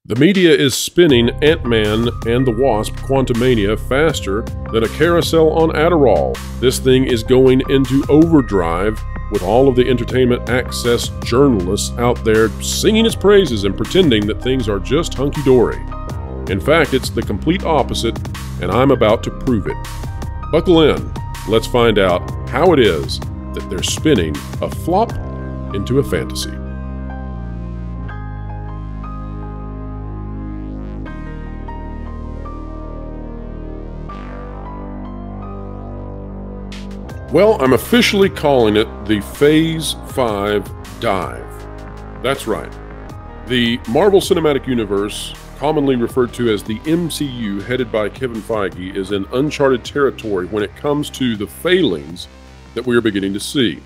The media is spinning Ant-Man and the Wasp Quantumania faster than a carousel on Adderall. This thing is going into overdrive with all of the entertainment access journalists out there singing its praises and pretending that things are just hunky-dory. In fact, it's the complete opposite, and I'm about to prove it. Buckle in. Let's find out how it is that they're spinning a flop into a fantasy. Well, I'm officially calling it the Phase 5 dive. That's right. The Marvel Cinematic Universe, commonly referred to as the MCU, headed by Kevin Feige, is in uncharted territory when it comes to the failings that we are beginning to see.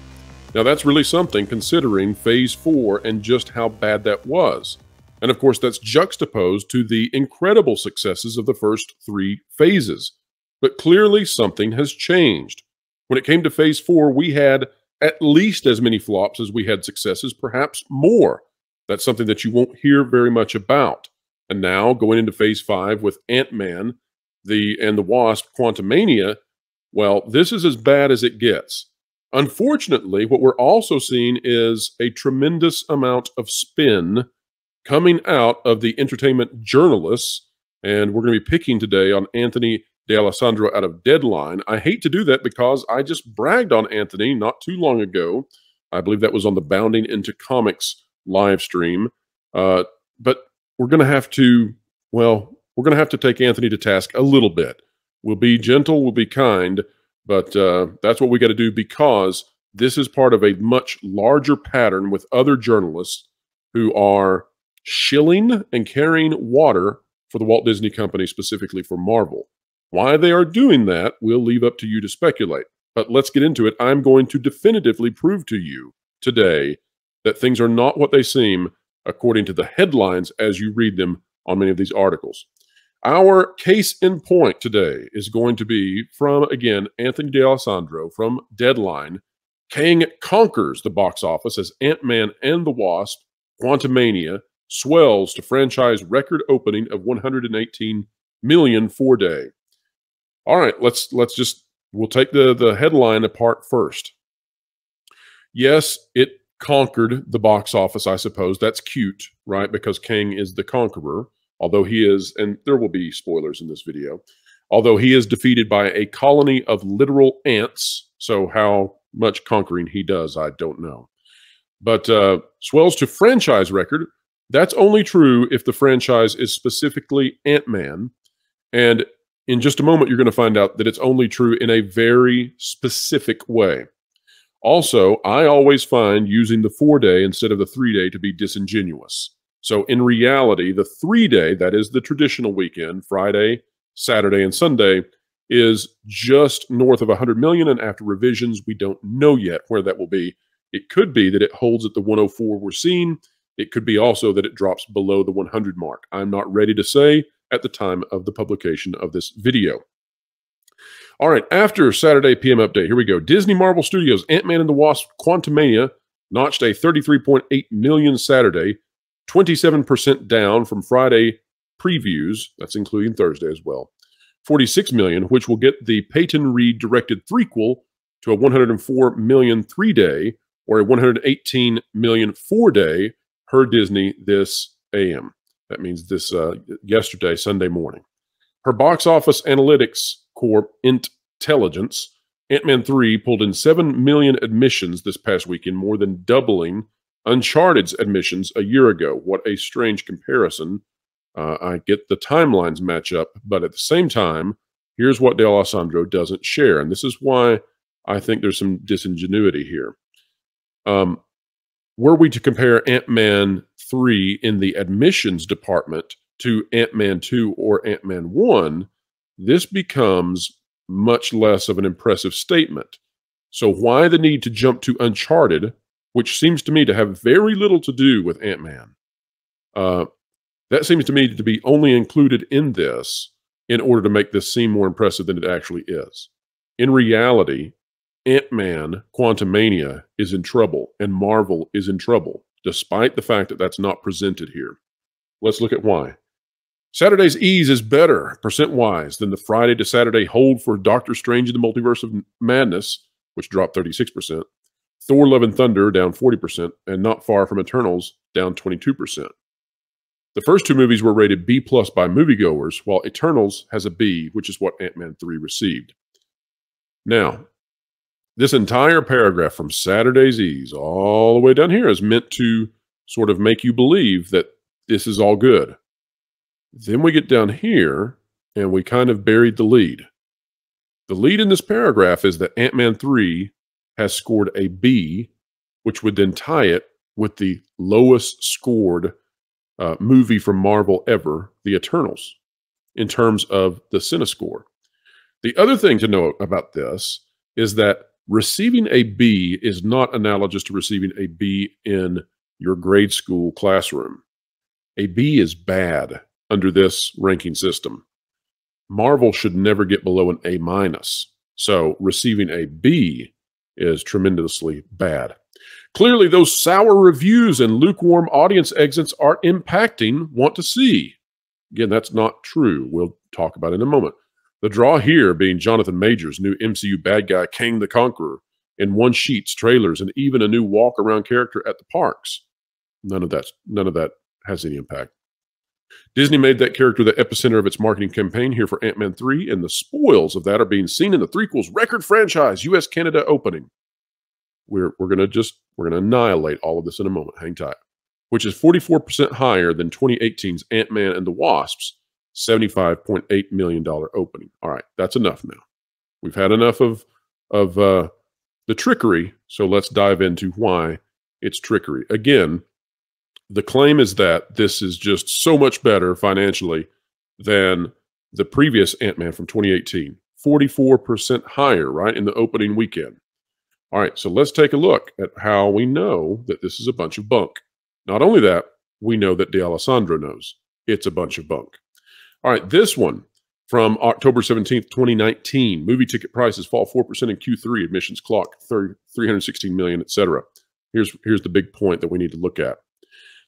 Now, that's really something considering Phase 4 and just how bad that was. And of course, that's juxtaposed to the incredible successes of the first 3 phases. But clearly, something has changed. When it came to Phase 4, we had at least as many flops as we had successes, perhaps more. That's something that you won't hear very much about. And now, going into Phase 5 with Ant-Man and the Wasp Quantumania, well, this is as bad as it gets. Unfortunately, what we're also seeing is a tremendous amount of spin coming out of the entertainment journalists, and we're going to be picking today on Anthony D'Alessandro out of Deadline. I hate to do that because I just bragged on Anthony not too long ago. I believe that was on the Bounding into Comics live stream. But we're going to have to, well, we're going to have to take Anthony to task a little bit. We'll be gentle, we'll be kind, but that's what we got to do because this is part of a much larger pattern with other journalists who are shilling and carrying water for the Walt Disney Company, specifically for Marvel. Why they are doing that, we'll leave up to you to speculate. But let's get into it. I'm going to definitively prove to you today that things are not what they seem according to the headlines as you read them on many of these articles. Our case in point today is going to be from, again, Anthony D'Alessandro from Deadline. Kang conquers the box office as Ant-Man and the Wasp Quantumania swells to franchise record opening of $118 million 4-day. All right, we'll take the headline apart first. Yes, it conquered the box office, I suppose. That's cute, right? Because Kang is the conqueror, although he is, and there will be spoilers in this video, although he is defeated by a colony of literal ants. So how much conquering he does, I don't know. But swells to franchise record. That's only true if the franchise is specifically Ant-Man. And in just a moment, you're going to find out that it's only true in a very specific way. Also, I always find using the 4-day instead of the 3-day to be disingenuous. So in reality, the 3-day, that is the traditional weekend, Friday, Saturday, and Sunday, is just north of 100 million. And after revisions, we don't know yet where that will be. It could be that it holds at the 104 we're seeing. It could be also that it drops below the 100 mark. I'm not ready to say at the time of the publication of this video. All right, after Saturday PM update, here we go. Disney Marvel Studios' Ant-Man and the Wasp Quantumania notched a 33.8 million Saturday, 27% down from Friday previews, that's including Thursday as well, 46 million, which will get the Peyton Reed directed threequel to a 104 million 3-day or a 118 million 4-day per Disney this AM. That means this yesterday, Sunday morning. Her box office analytics corp, Intelligence, Ant-Man 3 pulled in 7 million admissions this past weekend, more than doubling Uncharted's admissions a year ago. What a strange comparison. I get the timelines match up, but at the same time, here's what D'Alessandro doesn't share, and this is why I think there's some disingenuity here. Were we to compare Ant-Man 3 in the admissions department to Ant-Man 2 or Ant-Man 1, this becomes much less of an impressive statement. So why the need to jump to Uncharted, which seems to me to have very little to do with Ant-Man? That seems to me to be only included in this in order to make this seem more impressive than it actually is. In reality, Ant-Man Quantumania is in trouble, and Marvel is in trouble, despite the fact that that's not presented here. Let's look at why. Saturday's ease is better, percent-wise, than the Friday to Saturday hold for Doctor Strange in the Multiverse of Madness, which dropped 36%. Thor Love and Thunder, down 40%, and Not Far from Eternals, down 22%. The first two movies were rated B+ by moviegoers, while Eternals has a B, which is what Ant-Man 3 received. Now, this entire paragraph from Saturday's ease all the way down here is meant to sort of make you believe that this is all good. Then we get down here, and we kind of buried the lead. The lead in this paragraph is that Ant-Man 3 has scored a B, which would then tie it with the lowest scored movie from Marvel ever, The Eternals, in terms of the CineScore. The other thing to know about this is that receiving a B is not analogous to receiving a B in your grade school classroom. A B is bad under this ranking system. Marvel should never get below an A-. So receiving a B is tremendously bad. Clearly, those sour reviews and lukewarm audience exits are impacting want to see. Again, that's not true. We'll talk about it in a moment. The draw here being Jonathan Majors' new MCU bad guy, Kang the Conqueror, in one-sheets, trailers, and even a new walk-around character at the parks. None of that has any impact. Disney made that character the epicenter of its marketing campaign here for Ant-Man 3, and the spoils of that are being seen in the threequel's record franchise US-Canada opening. We're going to annihilate all of this in a moment. Hang tight. Which is 44% higher than 2018's Ant-Man and the Wasp's $75.8 million opening. All right, that's enough now. We've had enough of the trickery, so let's dive into why it's trickery. Again, the claim is that this is just so much better financially than the previous Ant-Man from 2018. 44% higher, right, in the opening weekend. All right, so let's take a look at how we know that this is a bunch of bunk. Not only that, we know that D'Alessandro knows it's a bunch of bunk. All right, this one from October 17th, 2019. Movie ticket prices fall 4% in Q3. Admissions clock 316 million, etc. Here's the big point that we need to look at.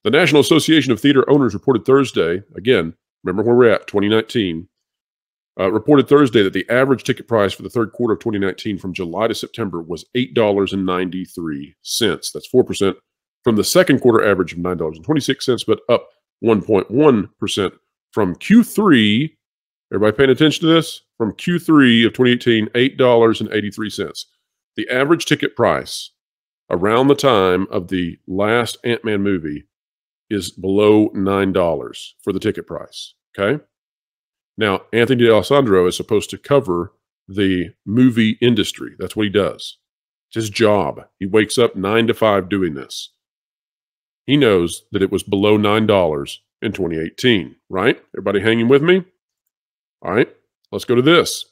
The National Association of Theater Owners reported Thursday, again, remember where we're at, 2019, reported Thursday that the average ticket price for the third quarter of 2019 from July to September was $8.93. That's 4% from the second quarter average of $9.26, but up 1.1% from Q3. Everybody paying attention to this? From Q3 of 2018, $8.83. The average ticket price around the time of the last Ant-Man movie is below $9 for the ticket price, okay? Now, Anthony D'Alessandro is supposed to cover the movie industry. That's what he does. It's his job. He wakes up 9 to 5 doing this. He knows that it was below $9 in 2018, right? Everybody hanging with me? All right, let's go to this.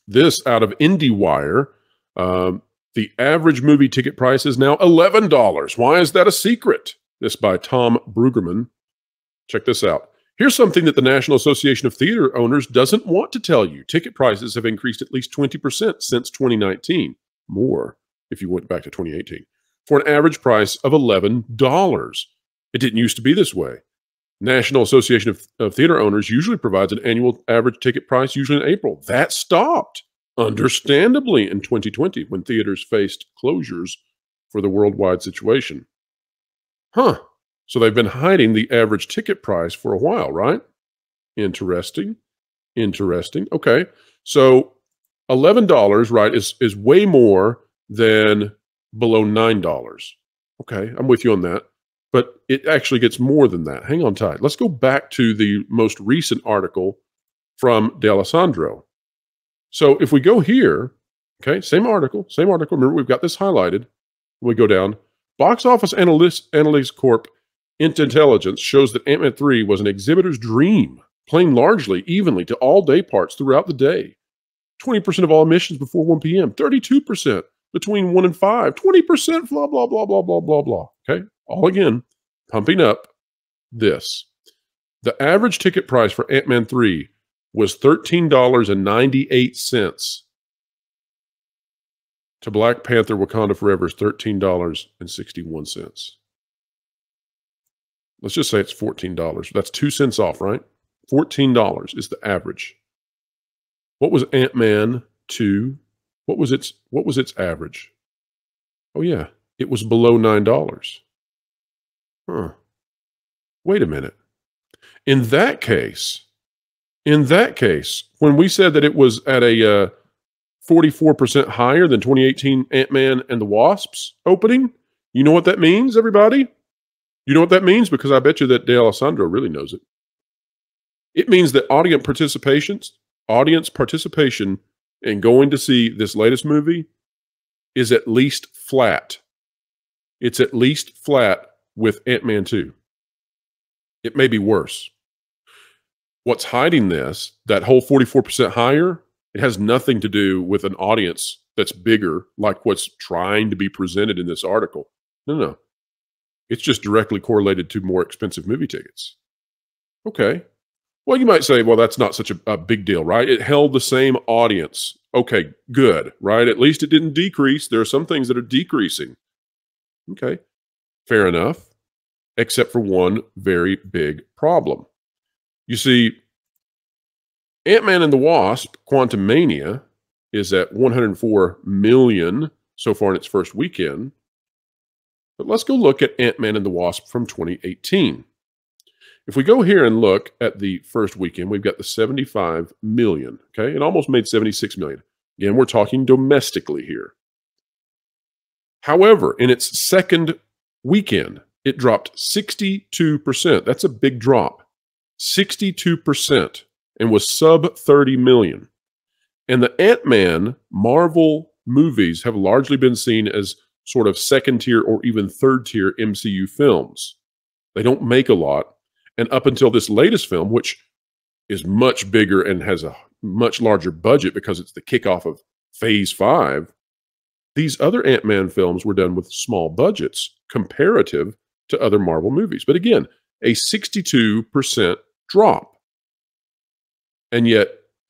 This out of IndieWire, the average movie ticket price is now $11. Why is that a secret? This by Tom Brueggemann. Check this out. Here's something that the National Association of Theater Owners doesn't want to tell you. Ticket prices have increased at least 20% since 2019. More if you went back to 2018. For an average price of $11. It didn't used to be this way. National Association of Theater Owners usually provides an annual average ticket price, usually in April. That stopped, understandably, in 2020 when theaters faced closures for the worldwide situation. Huh. So they've been hiding the average ticket price for a while, right? Interesting. Interesting. Okay. So $11, right, is way more than below $9. Okay, I'm with you on that. But it actually gets more than that. Hang on tight. Let's go back to the most recent article from D'Alessandro. So if we go here, okay, same article. Remember, we've got this highlighted. We go down. Box Office Analytics Corp Intelligence shows that Ant-Man 3 was an exhibitor's dream, playing largely evenly to all day parts throughout the day. 20% of all admissions before 1 p.m., 32% between 1 and 5, 20% blah, blah, blah, blah, blah, blah, blah. Okay, all again, pumping up this. The average ticket price for Ant-Man 3 was $13.98. To Black Panther Wakanda Forever is $13.61. Let's just say it's $14. That's 2 cents off, right? $14 is the average. What was Ant-Man 2? What was its average? Oh yeah, it was below $9. Huh. Wait a minute. In that case, when we said that it was at a 44% higher than 2018 Ant-Man and the Wasps opening, you know what that means, everybody? You know what that means? Because I bet you that De Alessandro really knows it. It means that audience participation in going to see this latest movie is at least flat. It's at least flat with Ant-Man 2. It may be worse. What's hiding this, that whole 44% higher, it has nothing to do with an audience that's bigger, like what's trying to be presented in this article. No. It's just directly correlated to more expensive movie tickets. Okay. Well, you might say, well, that's not such a big deal, right? It held the same audience. Okay, good, right? At least it didn't decrease. There are some things that are decreasing. Okay, fair enough, except for one very big problem. You see, Ant-Man and the Wasp Quantumania is at 104 million so far in its first weekend. But let's go look at Ant-Man and the Wasp from 2018. If we go here and look at the first weekend, we've got the 75 million, okay? It almost made 76 million. Again, we're talking domestically here. However, in its second weekend, it dropped 62%. That's a big drop. 62%, and was sub 30 million. And the Ant-Man Marvel movies have largely been seen as sort of second tier or even third tier MCU films. They don't make a lot. And up until this latest film, which is much bigger and has a much larger budget because it's the kickoff of Phase 5, these other Ant-Man films were done with small budgets comparative to other Marvel movies. But again, a 62% drop. And yet,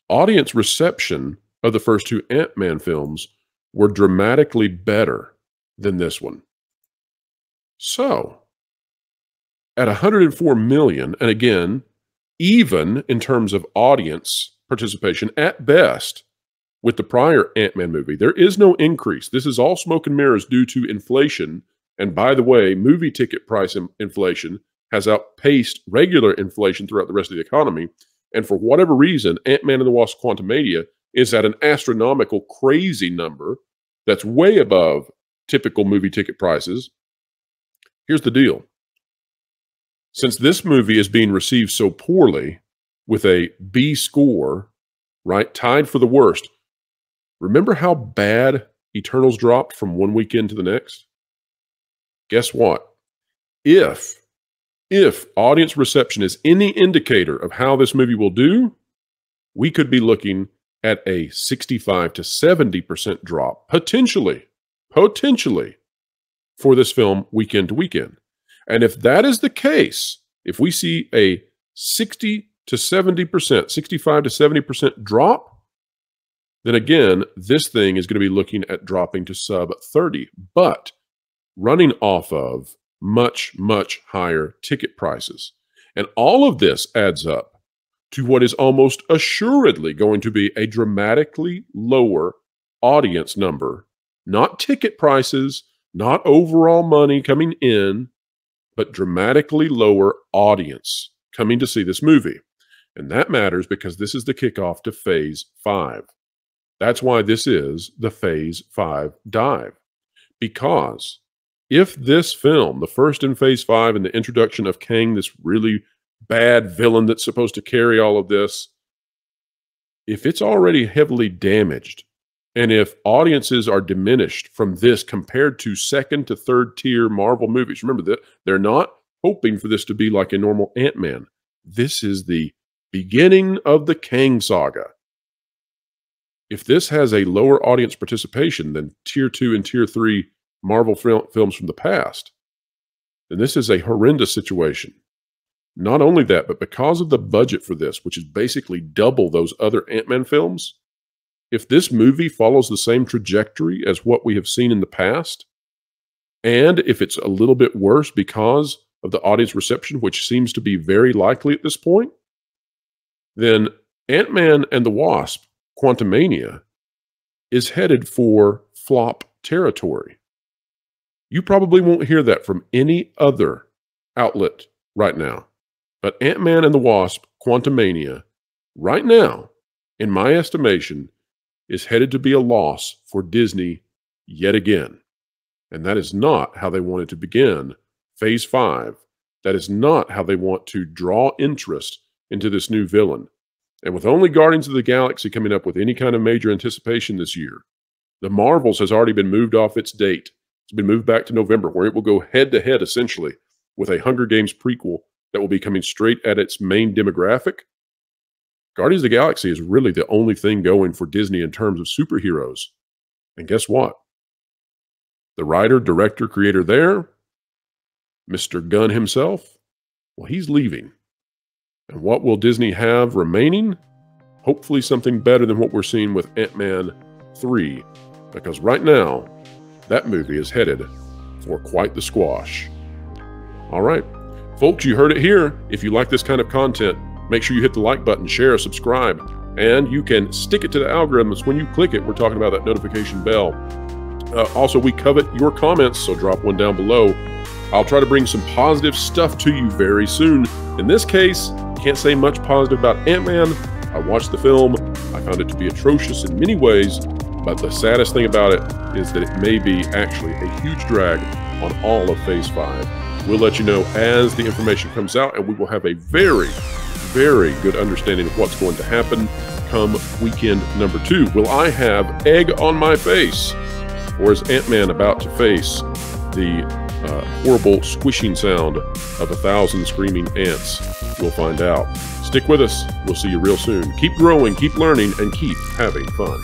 audience reception of the first two Ant-Man films were dramatically better than this one. So, at 104 million, and again, even in terms of audience participation, at best, with the prior Ant-Man movie, there is no increase. This is all smoke and mirrors due to inflation. And by the way, movie ticket price inflation has outpaced regular inflation throughout the rest of the economy. And for whatever reason, Ant-Man and the Wasp Quantumania is at an astronomical, crazy number that's way above typical movie ticket prices. Here's the deal. Since this movie is being received so poorly with a B score, right, tied for the worst, remember how bad Eternals dropped from one weekend to the next? Guess what? If audience reception is any indicator of how this movie will do, we could be looking at a 65 to 70% drop, potentially, for this film weekend to weekend. And if that is the case, if we see a 60 to 70%, 65 to 70% drop, then again, this thing is going to be looking at dropping to sub 30, but running off of much, much higher ticket prices. And all of this adds up to what is almost assuredly going to be a dramatically lower audience number, not ticket prices, not overall money coming in, but dramatically lower audience coming to see this movie. And that matters because this is the kickoff to Phase 5. That's why this is the Phase 5 dive. Because if this film, the first in Phase 5 and the introduction of Kang, this really bad villain that's supposed to carry all of this, if it's already heavily damaged, and if audiences are diminished from this compared to second to third tier Marvel movies, remember that they're not hoping for this to be like a normal Ant-Man. This is the beginning of the Kang saga. If this has a lower audience participation than tier 2 and tier 3 Marvel films from the past, then this is a horrendous situation. Not only that, but because of the budget for this, which is basically double those other Ant-Man films, if this movie follows the same trajectory as what we have seen in the past, and if it's a little bit worse because of the audience reception, which seems to be very likely at this point, then Ant-Man and the Wasp Quantumania is headed for flop territory. You probably won't hear that from any other outlet right now. But Ant-Man and the Wasp Quantumania, right now, in my estimation, is headed to be a loss for Disney yet again. And that is not how they wanted to begin Phase 5. That is not how they want to draw interest into this new villain. And with only Guardians of the Galaxy coming up with any kind of major anticipation this year, the Marvels has already been moved off its date. It's been moved back to November, where it will go head-to-head, essentially, with a Hunger Games prequel that will be coming straight at its main demographic. Guardians of the Galaxy is really the only thing going for Disney in terms of superheroes. And guess what? The writer, director, creator there, Mr. Gunn himself, well, he's leaving. And what will Disney have remaining? Hopefully something better than what we're seeing with Ant-Man 3, because right now, that movie is headed for quite the squash. All right, folks, you heard it here. If you like this kind of content, make sure you hit the like button, share, subscribe, and you can stick it to the algorithms. When you click it, we're talking about that notification bell. Also, we covet your comments, so drop one down below. I'll try to bring some positive stuff to you very soon. In this case, can't say much positive about Ant-Man. I watched the film. I found it to be atrocious in many ways, but the saddest thing about it is that it may be actually a huge drag on all of Phase 5. We'll let you know as the information comes out, and we will have a very, very good understanding of what's going to happen come weekend number 2. Will I have egg on my face? Or is Ant-Man about to face the horrible squishing sound of 1,000 screaming ants? We'll find out. Stick with us. We'll see you real soon. Keep growing, keep learning, and keep having fun.